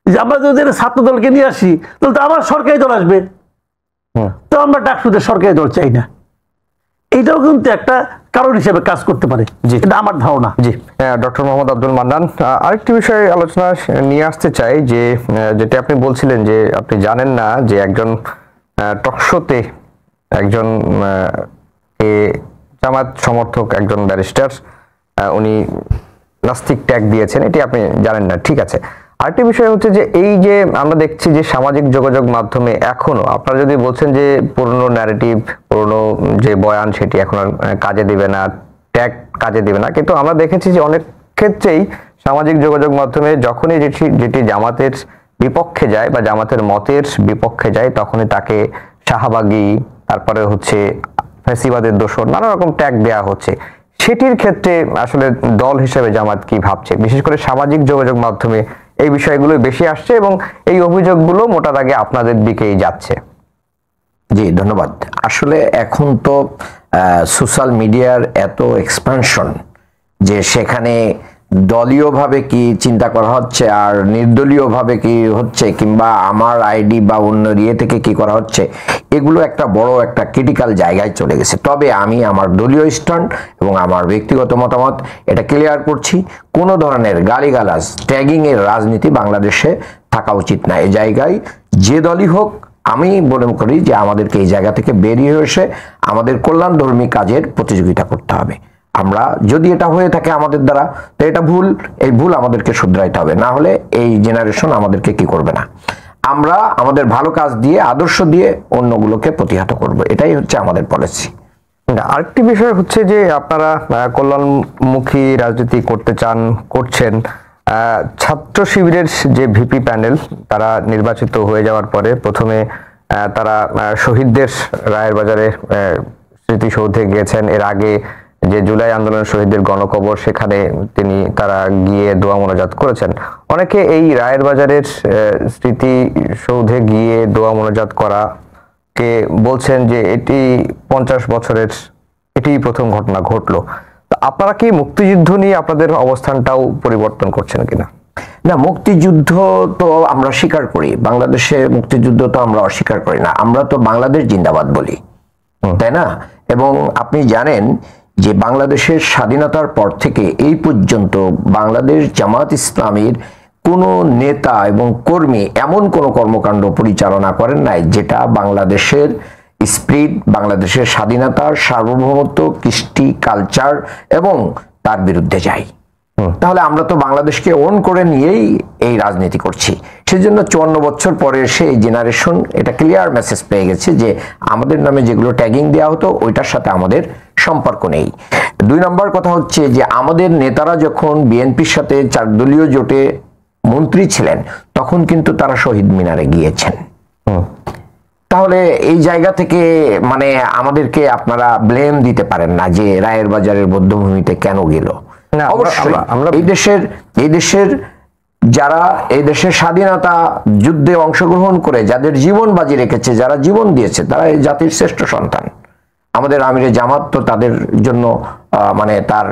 যে আমরা যদি ছাত্র দলকে নিয়ে আসি তাহলে তো আবার সরকারি দল আসবে, তো আমরা ডাকসুদের সরকারি দল চাই না। এইটাও কিন্তু একটা কারণ হিসেবে কাজ করতে পারে, এটা আমার ধারণা। জি, ডক্টর মোহাম্মদ আব্দুল মান্নান, আরেকটি বিষয়ে আলোচনা নিয়ে আসতে চাই, যে যেটা আপনি বলছিলেন যে আপনি জানেন না যে একজন টকশোতে একজন জামাত সমর্থক, একজন ব্যারিস্টার, উনি নাস্তিক ট্যাগ দিয়েছেন, এটি আপনি জানেন না, ঠিক আছে। আরেকটি বিষয় হচ্ছে যে এই যে আমরা দেখছি যে সামাজিক যোগাযোগ মাধ্যমে এখনো আপনারা যদি বলছেন যে পুরনো ন্যারেটিভ, পুরনো যে বয়ান সেটি এখন কাজে দিবে না, ট্যাগ কাজে দিবে না, কিন্তু আমরা দেখেছি যে অনেক ক্ষেত্রেই সামাজিক যোগাযোগ মাধ্যমে যখনই যেটি জামাতের বিপক্ষে যায় বা জামাতের মতের বিপক্ষে যায়, তখনই তাকে শাহবাগী, তারপরে হচ্ছে ফ্যাসিবাদের দোষর, নানা রকম ট্যাগ দেওয়া হচ্ছে। সেটির ক্ষেত্রে আসলে দল হিসেবে জামাত কি ভাবছে? বিশেষ করে সামাজিক যোগাযোগ মাধ্যমে এই বিষয়গুলো বেশি আসছে এবং এই অভিযোগগুলো মোটা দাগে আপনাদের দিকেই যাচ্ছে। জি, ধন্যবাদ। আসলে এখন তো সোশ্যাল মিডিয়ার এত এক্সপানশন যে সেখানে দলীয়ভাবে কি চিন্তা করা হচ্ছে আর নির্দলীয়ভাবে কি হচ্ছে, কিংবা আমার আইডি বা অন্য ইয়ে থেকে কি করা হচ্ছে, এগুলো একটা বড় একটা ক্রিটিক্যাল জায়গায় চলে গেছে। তবে আমি আমার দলীয় স্ট্যান্ড এবং আমার ব্যক্তিগত মতামত এটা ক্লিয়ার করছি, কোনো ধরনের গালিগালাজ, ট্যাগিং এর রাজনীতি বাংলাদেশে থাকা উচিত না। এই জায়গায় যে দলই হোক, আমি মনে করি যে আমাদেরকে এই জায়গা থেকে বেরিয়ে এসে আমাদের কল্যাণধর্মী কাজের প্রতিযোগিতা করতে হবে। আমরা যদি এটা হয়ে থাকে আমাদের দ্বারা, তো এটা ভুল, এই ভুল আমাদেরকে শুধরাইতে হবে, না হলে এই জেনারেশন আমাদেরকে কি করবে না, আমরা আমাদের ভালো কাজ দিয়ে, আদর্শ দিয়ে অন্যগুলোকে প্রতিহত করব, এটাই হচ্ছে আমাদের পলিসি। আরেকটি বিষয় হচ্ছে যে আপনারা কল্যাণমুখী রাজনীতি করতে চান, করছেন। ছাত্র শিবিরের যে ভিপি প্যানেল, তারা নির্বাচিত হয়ে যাওয়ার পরে প্রথমে তারা শহীদদের রায়ের বাজারে স্মৃতিসৌধে গিয়েছেন। এর আগে যে জুলাই আন্দোলনের শহীদদের গণকবর, সেখানে তারা গিয়ে দোয়া মোনাজাত করেছেন। অনেকে এই রায়ের বাজারের স্মৃতিসৌধে গিয়ে দোয়া মোনাজাত করা কে বলছেন যে এটি 50 বছরের এটি প্রথম ঘটনা ঘটলো। আপনারা কি মুক্তিযুদ্ধ নিয়ে আপনাদের অবস্থানটাও পরিবর্তন করছেন কিনা? না, মুক্তিযুদ্ধ তো আমরা স্বীকার করি, বাংলাদেশে মুক্তিযুদ্ধ তো আমরা অস্বীকার করি না, আমরা তো বাংলাদেশ জিন্দাবাদ বলি, তাই না? এবং আপনি জানেন যে বাংলাদেশের স্বাধীনতার পর থেকে এই পর্যন্ত বাংলাদেশ জামাত ইসলামীর কোনো নেতা এবং কর্মী এমন কোনো কর্মকাণ্ড পরিচালনা করেন নাই যেটা বাংলাদেশের স্পিরিট, বাংলাদেশের স্বাধীনতা, সার্বভৌমত্ব, কৃষ্টি, কালচার এবং তার বিরুদ্ধে যায়। তাহলে আমরা তো বাংলাদেশকে ওন করে নিয়েই এই রাজনীতি করছি। সেজন্য 54 বছর পরে এসে এই জেনারেশন এটা ক্লিয়ার মেসেজ পেয়ে গেছে যে আমাদের নামে যেগুলো ট্যাগিং দেওয়া হতো ওইটার সাথে আমাদের সম্পর্ক নেই। 2 নম্বর কথা হচ্ছে যে আমাদের নেতারা যখন বিএনপির সাথে 4 দলীয় জোটে মন্ত্রী ছিলেন তখন কিন্তু তারা শহীদ মিনারে গিয়েছেন। তাহলে এই জায়গা থেকে মানে আমাদেরকে আপনারা ব্লেম দিতে পারেন না যে রায়ের বাজারের বধ্যভূমিতে কেন গেল। অবশ্যই এই দেশের যারা এই দেশের স্বাধীনতা যুদ্ধে অংশগ্রহণ করে যাদের জীবন বাজি রেখেছে, যারা জীবন দিয়েছে, তারা এই জাতির শ্রেষ্ঠ সন্তান। আমাদের আমিরে জামাত তো তাদের জন্য মানে তার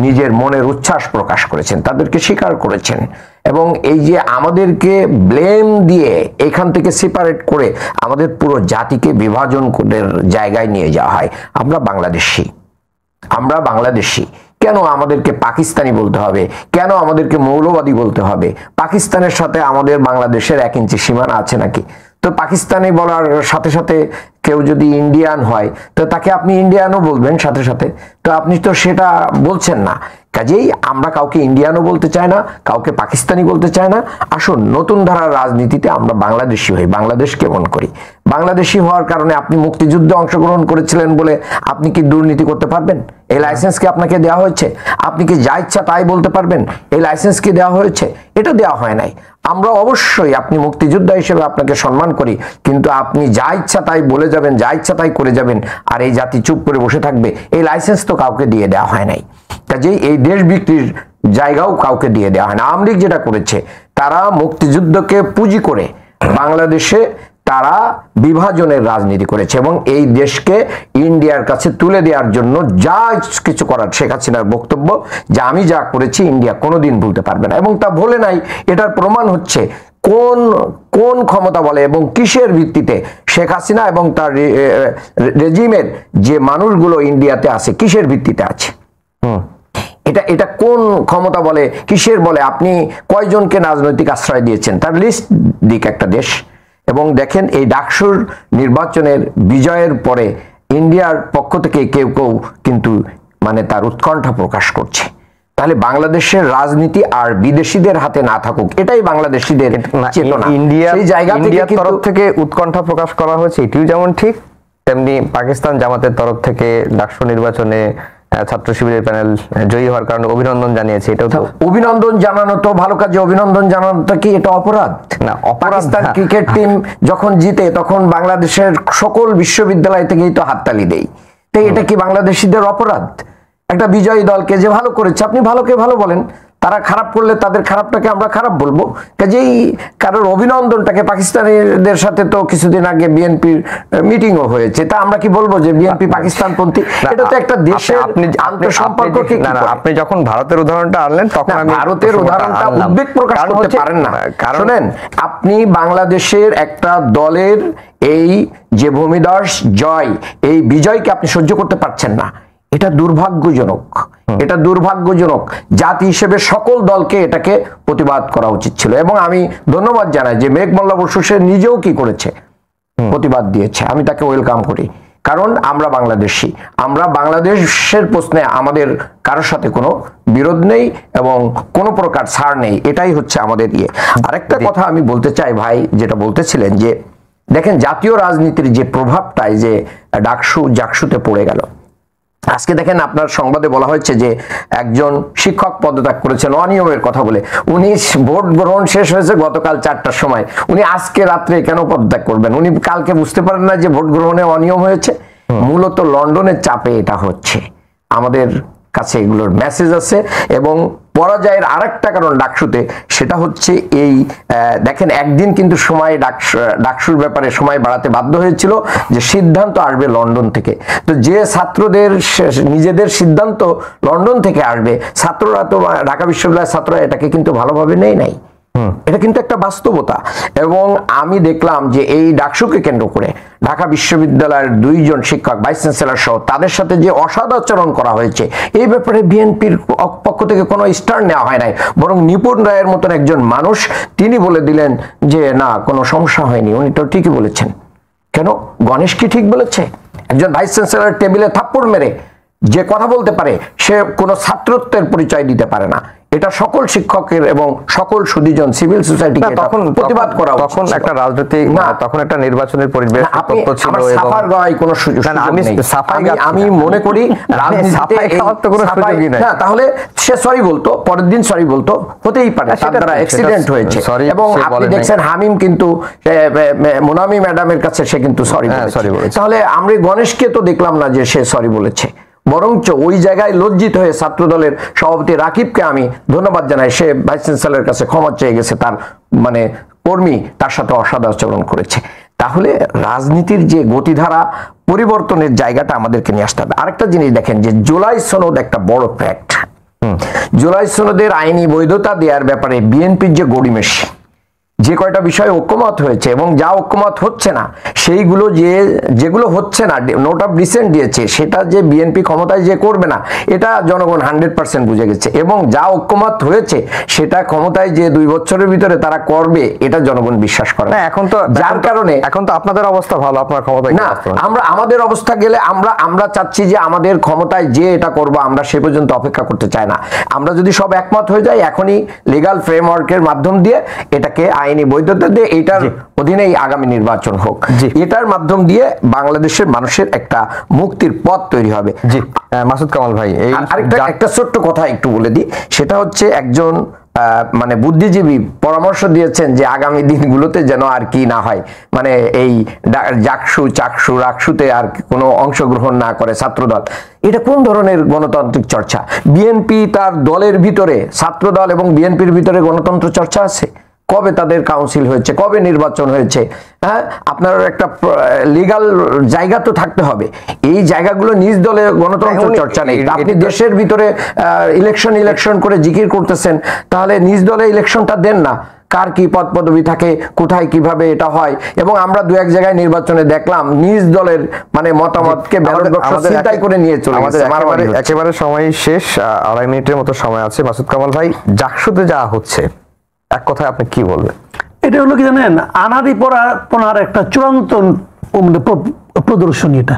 নিজের মনের উচ্ছ্বাস প্রকাশ করেছেন, তাদেরকে স্বীকার করেছেন। এবং এই যে আমাদেরকে ব্লেম দিয়ে এখান থেকে সেপারেট করে আমাদের পুরো জাতিকে বিভাজন করে জায়গায় নিয়ে যাওয়া হয়। আমরা বাংলাদেশি, কেন আমাদেরকে পাকিস্তানি বলতে হবে? কেন আমাদেরকে মৌলবাদী বলতে হবে? পাকিস্তানের সাথে আমাদের বাংলাদেশের 1 ইঞ্চি সীমানা আছে নাকি? তো পাকিস্তানি বলার সাথে সাথে কেউ যদি ইন্ডিয়ান হয় তো তাকে আপনি ইন্ডিয়ানও বলবেন সাথে সাথে, তো আপনি তো সেটা বলছেন না। কাজেই আমরা কাউকে ইন্ডিয়ানও বলতে চাই না, কাউকে পাকিস্তানি বলতে চাই না। আসুন নতুন ধারার রাজনীতিতে আমরা বাংলাদেশি হই, বাংলাদেশকে মন করি। বাংলাদেশি হওয়ার কারণে আপনি মুক্তিযুদ্ধে অংশগ্রহণ করেছিলেন বলে আপনি কি দুর্নীতি করতে পারবেন? এই লাইসেন্স কি আপনাকে দেওয়া হয়েছে? আপনি কি যা ইচ্ছা তাই বলতে পারবেন? এই লাইসেন্স কি দেওয়া হয়েছে? এটা দেওয়া হয় নাই। আমরা অবশ্যই আপনি মুক্তিযোদ্ধা হিসেবে আপনাকে সম্মান করি, কিন্তু আপনি যা ইচ্ছা তাই বলে যাবেন, যা ইচ্ছা তাই করে যাবেন, আর এই জাতি চুপ করে বসে থাকবে, এই লাইসেন্স তো কাউকে দিয়ে দেওয়া হয় নাই। কাজেই এই দেশ বিক্রির জায়গাও কাউকে দিয়ে দেওয়া হয় না। আওয়ামী লীগ যেটা করেছে, তারা মুক্তিযুদ্ধকে পুঁজি করে বাংলাদেশে তারা বিভাজনের রাজনীতি করেছে এবং এই দেশকে ইন্ডিয়ার কাছে তুলে দেওয়ার জন্য যা কিছু করার শেখ হাসিনার বক্তব্য যে আমি যা করেছি ইন্ডিয়া কোনোদিন ভুলতে পারবে না, এবং তা ভুলে নাই। এটার প্রমাণ হচ্ছে কোন ক্ষমতা বলে এবং কিসের ভিত্তিতে শেখ হাসিনা এবং তার রেজিমের যে মানুষগুলো ইন্ডিয়াতে আছে কিসের ভিত্তিতে আছে, এটা কোন ক্ষমতা বলে, কিসের বলে, আপনি কয়জনকে রাজনৈতিক আশ্রয় দিয়েছেন তার লিস্ট দিক একটা দেশ। এবং দেখেন এই ডাকসুর নির্বাচনের বিজয়ের পরে ইন্ডিয়ার পক্ষ থেকে কেউ কেউ কিন্তু মানে তার উৎকণ্ঠা প্রকাশ করছে। তাহলে বাংলাদেশের রাজনীতি আর বিদেশিদের হাতে না থাকুক, এটাই বাংলাদেশিদের চেতনা। ইন্ডিয়ার তরফ থেকে উৎকণ্ঠা প্রকাশ করা হয়েছে, এটিও যেমন ঠিক, তেমনি পাকিস্তান জামাতের তরফ থেকে ডাকসু নির্বাচনে ছাত্র শিবিরের প্যানেল জয়ী হওয়ার কারণে অভিনন্দন জানিয়েছে। এটাও তো অভিনন্দন জানানো তো ভালো কাজে, অভিনন্দন জানানোটা কি এটা অপরাধ? না, পাকিস্তান ক্রিকেট টিম যখন জিতে তখন বাংলাদেশের সকল বিশ্ববিদ্যালয় থেকেই তো হাততালি দেই, তো এটা কি বাংলাদেশিদের অপরাধ? একটা বিজয়ী দলকে যে ভালো করেছে আপনি ভালোকে ভালো বলেন, তারা খারাপ করলে তাদের খারাপটাকে আমরা খারাপ বলবো। কাজেই কারোর অভিনন্দনটাকে, পাকিস্তানিদের সাথে তো কিছুদিন আগে বিএনপির মিটিংও হয়েছে, তা আমরা কি বলবো যে বিএনপি পাকিস্তানপন্থী? এটা তো একটা দেশের আন্তঃসম্পর্ক। আপনি যখন ভারতের উদাহরণটা আনলেন তখন আমি ভারতের উদাহরণটা উদ্বেগ প্রকাশ করতে পারেন না। শুনেন, আপনি বাংলাদেশের একটা দলের এই যে ভূমিধস জয়, এই বিজয়কে আপনি সহ্য করতে পারছেন না, এটা দুর্ভাগ্যজনক। এটা দুর্ভাগ্যজনক। জাতি হিসেবে সকল দলকে এটাকে প্রতিবাদ করা উচিত ছিল। এবং আমি ধন্যবাদ জানাই যে মেঘ মোল্লা বসু সে নিজেও কি করেছে, প্রতিবাদ দিয়েছে। আমি তাকে ওয়েলকাম করি, কারণ আমরা বাংলাদেশি, আমরা বাংলাদেশের প্রশ্নে আমাদের কারোর সাথে কোনো বিরোধ নেই এবং কোনো প্রকার ছাড় নেই। এটাই হচ্ছে আমাদের ইয়ে। আরেকটা কথা আমি বলতে চাই ভাই, যেটা বলতেছিলেন যে দেখেন জাতীয় রাজনীতির যে প্রভাবটাই যে জাকসুতে পড়ে গেল। আজকে দেখেন আপনার সংবাদে বলা হয়েছে যে একজন শিক্ষক পদত্যাগ করেছেন অনিয়মের কথা বলে। উনি ভোট গ্রহণ শেষ হয়েছে গতকাল 4টার সময়, উনি আজকে রাত্রে কেন পদত্যাগ করবেন? উনি কালকে বুঝতে পারেন না যে ভোট গ্রহণে অনিয়ম হয়েছে? মূলত লন্ডনের চাপে এটা হচ্ছে। আমাদের কাছে এগুলোর মেসেজ আছে। এবং পরাজয়ের আরেকটা কারণ ডাকসুতে, সেটা হচ্ছে এই দেখেন একদিন কিন্তু সময় ডাকসুর ব্যাপারে সময় বাড়াতে বাধ্য হয়েছিল যে সিদ্ধান্ত আসবে লন্ডন থেকে। তো যে ছাত্রদের নিজেদের সিদ্ধান্ত লন্ডন থেকে আসবে, ছাত্ররা তো ঢাকা বিশ্ববিদ্যালয়ের ছাত্ররা এটাকে কিন্তু ভালোভাবে নেয় নাই। এটা কিন্তু একটা বাস্তবতা। এবং আমি দেখলাম যে এই ডাকসুকে কেন্দ্র করে ঢাকা বিশ্ববিদ্যালয়ের 2 জন শিক্ষক, ভাইস চ্যান্সেলর সহ তাদের সাথে যে অসদাচরণ করা হয়েছে, এই ব্যাপারে বিএনপির পক্ষ থেকে কোনো স্ট্যান্ড নেওয়া হয় নাই। বরং নিপুণ রায়ের মতন একজন মানুষ তিনি বলে দিলেন যে না, কোনো সমস্যা হয়নি, উনি তো ঠিকই বলেছেন। কেন? গণেশ কি ঠিক বলেছে? একজন ভাইস চ্যান্সেলর টেবিলে থাপ্পড় মেরে যে কথা বলতে পারে সে কোনো ছাত্রত্বের পরিচয় দিতে পারে না। এটা সকল শিক্ষকের এবং সকল সুধীজন সিভিল সোসাইটিকে তখন প্রতিবাদ করা উচিত। তখন একটা রাজনৈতিক তখন একটা নির্বাচনের পরিবেশ ছিল আমার এবং সাফার গায় কোনো সুযোগ নেই। আমি মনে করি রাজনীতিতে তাহলে সে সরি বলতো, পরের দিন সরি বলতো, হতেই পারে তার দ্বারা অ্যাক্সিডেন্ট হয়েছে। এবং আপনি দেখছেন হামিম কিন্তু মোনামি ম্যাডামের কাছে সে কিন্তু সরি বলেছে। তাহলে আমরা গণেশকে তো দেখলাম না যে সে সরি বলেছে, বরঞ্চ ওই জায়গায় লজ্জিত হয়ে ছাত্রদলের সভাপতি রাকিবকে আমি ধন্যবাদ জানাই, সে ভাইস চ্যান্সেলরের কাছে ক্ষমা চেয়ে গেছে, তার মানে কর্মী তার সাথে অসদাচরণ করেছে। তাহলে রাজনীতির যে গতিধারা পরিবর্তনের জায়গাটা আমাদেরকে নিয়ে আসতে হবে। আরেকটা জিনিস দেখেন যে জুলাই সনদ একটা বড় ফ্যাক্ট। জুলাই সনদের আইনি বৈধতা দেওয়ার ব্যাপারে বিএনপির যে গড়িমেশি, যে কয়টা বিষয়ে ঐক্যমত হয়েছে এবং যা ঐক্যমত হচ্ছে না সেইগুলো যেগুলো হচ্ছে না নোট অফ ডিসেন্ট দিয়েছে, সেটা যে বিএনপি ক্ষমতায় যে করবে না এটা জনগণ 100% বুঝে গেছে। এবং যা ঐক্যমত হয়েছে সেটা ক্ষমতায় যে 2 বছরের ভিতরে তারা করবে এটা জনগণ বিশ্বাস করে না। এখন তো যার কারণে এখন তো আপনাদের অবস্থা ভালো, আপনার ক্ষমতায় না, আমাদের অবস্থা গেলে আমরা চাচ্ছি যে আমাদের ক্ষমতায় যে এটা করব আমরা সে পর্যন্ত অপেক্ষা করতে চাই না। আমরা যদি সব একমত হয়ে যাই এখনই লিগ্যাল ফ্রেমওয়ার্কের মাধ্যম দিয়ে এটাকে আইনি বৈধতা দিয়ে এটার অধীনেই আগামী নির্বাচন হোক, এটার মাধ্যম দিয়ে বাংলাদেশের মানুষের একটা মুক্তির পথ তৈরি হবে। জি মাসুদ কামাল ভাই, এই একটা ছোট্ট কথা একটু বলে দিই, সেটা হচ্ছে একজন মানে বুদ্ধিজীবী পরামর্শ দিয়েছেন যে আগামী দিনগুলোতে যেন আর কি না হয়, মানে এই জাকসু চাকসু রাকসুতে আর কোনো অংশগ্রহণ না করে ছাত্রদল। এটা কোন ধরনের গণতান্ত্রিক চর্চা? বিএনপি তার দলের ভিতরে, ছাত্রদল এবং বিএনপির ভিতরে গণতন্ত্র চর্চা আছে? কবে তাদের কাউন্সিল হয়েছে, কবে নির্বাচন হয়েছে? হ্যাঁ, আপনার একটা লিগ্যাল জায়গা তো থাকতে হবে। এই জায়গাগুলো নিজ দলে গণতন্ত্র চর্চা নেই। আপনি দেশের ভিতরে ইলেকশন করে জিকির করতেছেন, তাহলে নিজ দলে ইলেকশনটা দেন না। কার কি পদ পদবি থাকে, কোথায় কিভাবে এটা হয়। এবং আমরা 2-1 জায়গায় নির্বাচনে দেখলাম নিজ দলের মানে মতামতকে ব্যালট বক্স ছিনতাই করে নিয়ে চলে গেছে। একেবারে সময় শেষ, 2.5 মিনিটের মতো সময় আছে। মাসুদ কামাল ভাই, জাকসুতে যা হচ্ছে এক কথায় আপনি কি বলবেন? এটা হলো কি জানেন, আনারি পড়ার একটা চূড়ান্ত প্রদর্শনী। এটা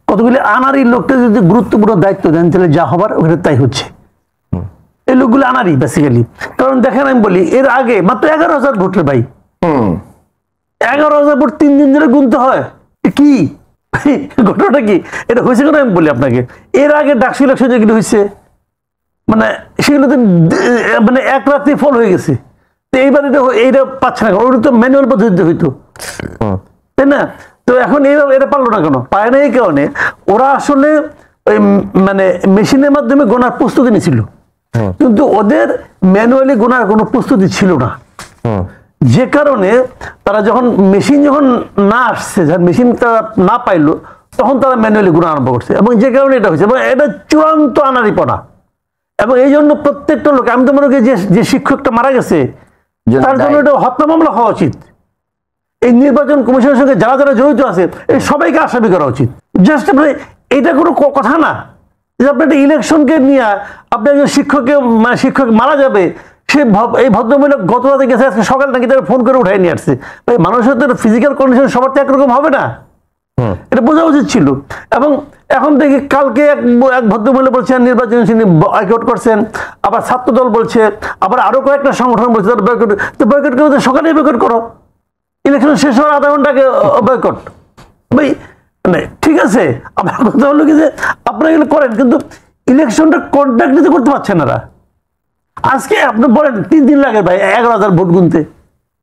কতগুলি আনারি লোককে যদি গুরুত্বপূর্ণ দায়িত্ব দেন তাহলে যা হবার ওখানে তাই হচ্ছে। এই লোকগুলো আনারি বেসিক্যালি। কারণ দেখেন আমি বলি, এর আগে মাত্র 11,000 ভোটের ভাই, 11,000 ভোট 3 দিন ধরে গুনতে হয়। কি ঘটনাটা কি? এটা হয়েছে কেন আমি বলি আপনাকে। এর আগে ডাকসু ইলেকশন যেগুলো হয়েছে মানে সেগুলোতে মানে এক রাত্রে ফল হয়ে গেছে। তো এইবার এইটা পাচ্ছে না, ওটা তো ম্যানুয়াল পদ্ধতিতে হইতো, তাই না? তো এখন এটা পারলো না কেন? পায় না এই কারণে ওরা আসলে ওই মানে মেশিনের মাধ্যমে গোনার প্রস্তুতি নিয়েছিল, কিন্তু ওদের ম্যানুয়ালি গোনার কোনো প্রস্তুতি ছিল না। যে কারণে তারা যখন মেশিন না আসছে, মেশিন তারা না পাইলো, তখন তারা ম্যানুয়ালি গোনা আরম্ভ করছে। এবং যে কারণে এটা হয়েছে, এবং এটা চূড়ান্ত আনারিপনা। এবং এই জন্য প্রত্যেকটা লোক, আমি তো মনে করি যে শিক্ষকটা মারা গেছে তার জন্য এটা হত্যা মামলা হওয়া উচিত। এই নির্বাচন কমিশনের সঙ্গে যারা যারা জড়িত আছে এই সবাইকে আসামি করা উচিত। জাস্ট আপনি এটা কোনো কথা না যে আপনি একটা ইলেকশনকে নিয়ে আপনি একজন শিক্ষক মারা যাবে, সে এই ভদ্রমহিলা গত রাতে গেছে, আজকে সকাল নাকি তারা ফোন করে উঠাই নিয়ে আসছে। মানুষের তো ফিজিক্যাল কন্ডিশন সবার তো একরকম হবে না, এটা বোঝা উচিত ছিল। এবং এখন দেখি কালকে এক ভদ্রমহিলা বলছেন নির্বাচন বয়কট করছেন, আবার ছাত্রদল বলছে, আবার আরো কয়েকটা সংগঠন বলছে তারা বয়কট। তো বয়কট করে সকালেই বয়কট করো, ইলেকশন শেষ হওয়ার আধা ঘন্টা আগে বয়কট। ভাই মানে ঠিক আছে, আমার কথা হলো কি যে আপনারা এগুলো করেন, কিন্তু ইলেকশনটা কন্ট্যাক্ট নিতে করতে পারছেন না। আজকে আপনি বলেন 3 দিন লাগে ভাই 11,000 ভোট গুনতে,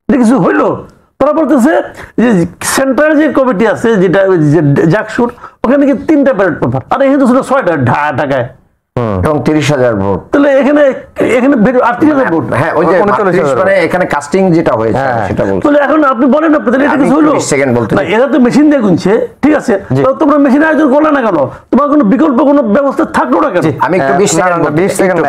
এটা কিছু হইলো? তারা বলতেছে যে সেন্ট্রাল যে কমিটি আছে যেটা জাকসুর, ওখানে কি 3টা ব্যালট পেপার, আর এখানে তো 6টা ঢাকায় এবং 30,000 ভোট। তাহলে এখানে 38,000 ভোট। হ্যাঁ, ওই যে মানে এখানে কাস্টিং যেটা হয়েছে সেটা বলতে। তাহলে এখন আপনি বলেন না এটা কিছু হলো? না, এরা তো মেশিন দিয়ে গুনছে, ঠিক আছে, তো তোমরা মেশিন আয়োজন করলে না কেন? তোমার কোনো বিকল্প কোনো ব্যবস্থা থাকলো না কেন? আমি একটু 20 সেকেন্ড